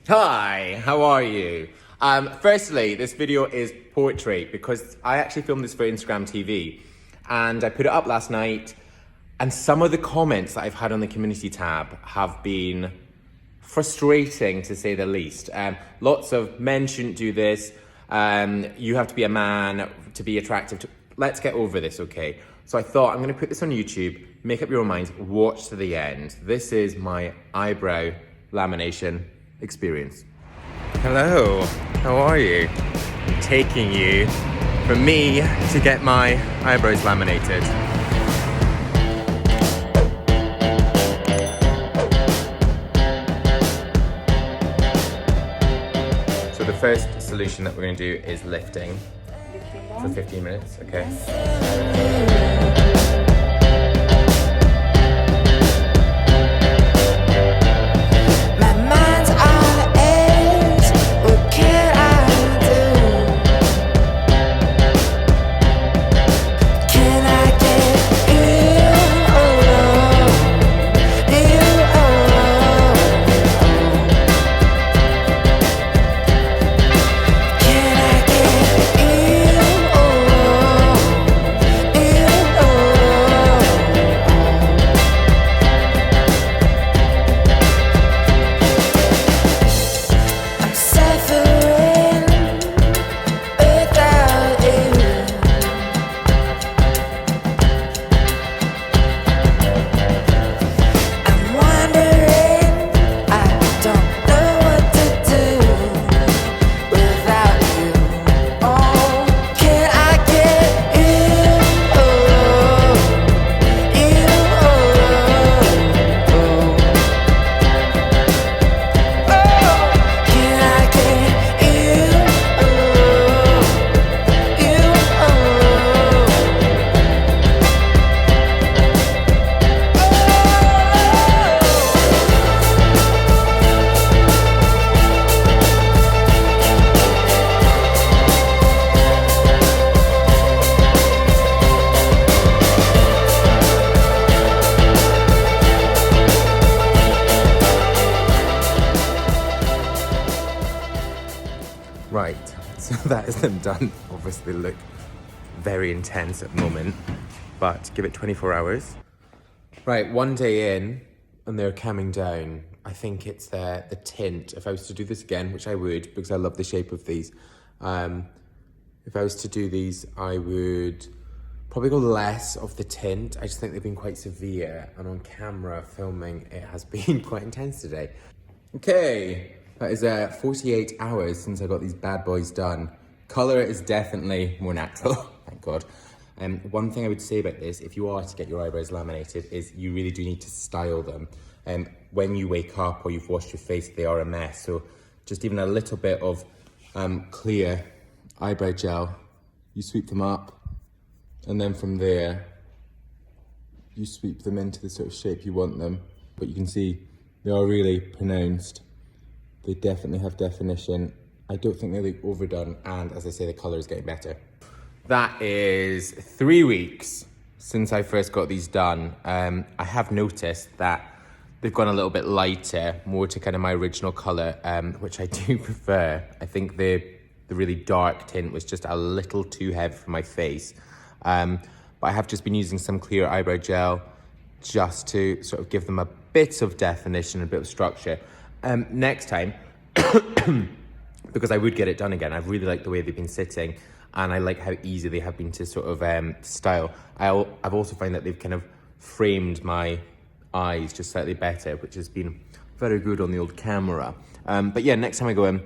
Hi, how are you? Firstly, this video is poetry because I actually filmed this for Instagram TV and I put it up last night, and some of the comments that I've had on the community tab have been frustrating to say the least. Lots of men shouldn't do this. You have to be a man to be attractive to... Let's get over this, okay? So I thought I'm gonna put this on YouTube, make up your own minds, watch to the end. This is my eyebrow lamination experience. Hello, how are you? I'm taking you from me to get my eyebrows laminated. So the first solution that we're going to do is lifting for 15 minutes, okay? Right, so that is them done. Obviously look very intense at the moment, but give it 24 hours. Right, one day in, and they're coming down. I think it's the tint. If I was to do this again, which I would, because I love the shape of these. If I was to do these, I would probably go less of the tint. I just think they've been quite severe, and on camera filming, it has been quite intense today. Okay. That is 48 hours since I got these bad boys done. Colour is definitely more natural, thank God. One thing I would say about this, if you are to get your eyebrows laminated, is you really do need to style them. When you wake up or you've washed your face, they are a mess. So just even a little bit of clear eyebrow gel, you sweep them up, and then from there, you sweep them into the sort of shape you want them. But you can see they are really pronounced. They definitely have definition. I don't think they look overdone, and as I say, the colour is getting better. That is 3 weeks since I first got these done. I have noticed that they've gone a little bit lighter, more to kind of my original colour, which I do prefer. I think the really dark tint was just a little too heavy for my face. But I have just been using some clear eyebrow gel just to sort of give them a bit of definition, a bit of structure. Next time, because I would get it done again, I really like the way they've been sitting, and I like how easy they have been to sort of style. I've also found that they've kind of framed my eyes just slightly better, which has been very good on the old camera. But yeah, next time I go in,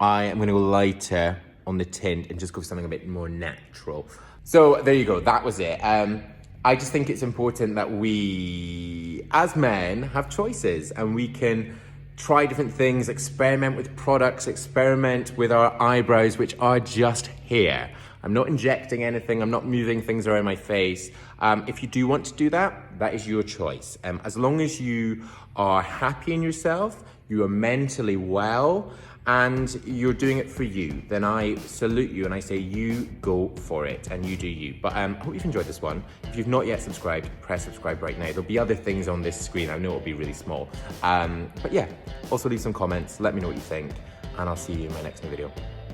I am going to go lighter on the tint and just go for something a bit more natural. So there you go, that was it. I just think it's important that we, as men, have choices, and we can try different things, experiment with products, experiment with our eyebrows, which are just here. I'm not injecting anything, I'm not moving things around my face. If you do want to do that, that is your choice. As long as you are happy in yourself, you are mentally well, and you're doing it for you, then I salute you and I say you go for it and you do you. But I hope you've enjoyed this one. If you've not yet subscribed, press subscribe right now. There'll be other things on this screen. I know it'll be really small. But yeah, also leave some comments, let me know what you think, and I'll see you in my next new video.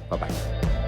Bye-bye.